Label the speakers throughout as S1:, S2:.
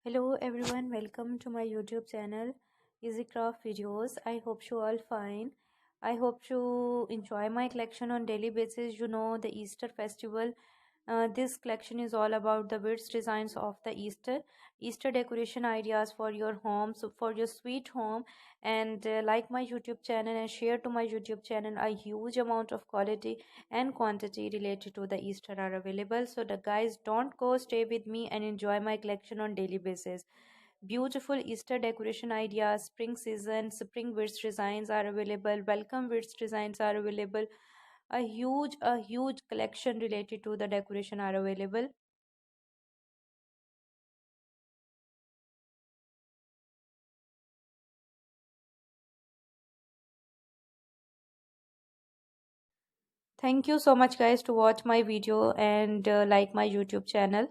S1: Hello everyone, welcome to my YouTube channel Easy Craft Videos. I hope you all fine. I hope you enjoy my collection on daily basis. The Easter festival. This collection is all about the various designs of the Easter decoration ideas for your home, so for your sweet home. And like my YouTube channel and share to my YouTube channel, a huge amount of quality and quantity related to the Easter are available. So the guys, don't go, stay with me and enjoy my collection on daily basis. Beautiful Easter decoration ideas, spring season, spring wreath designs are available, welcome wreath designs are available. A huge collection related to the decoration are available. Thank you so much guys to watch my video and like my YouTube channel.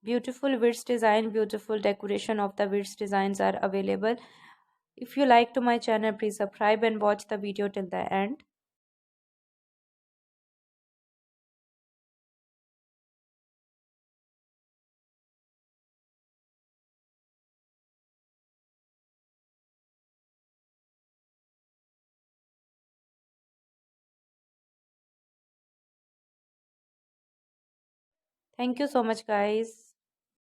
S1: Beautiful wreath design, beautiful decoration of the wreath designs are available. If you like to my channel, please subscribe and watch the video till the end. Thank you so much guys.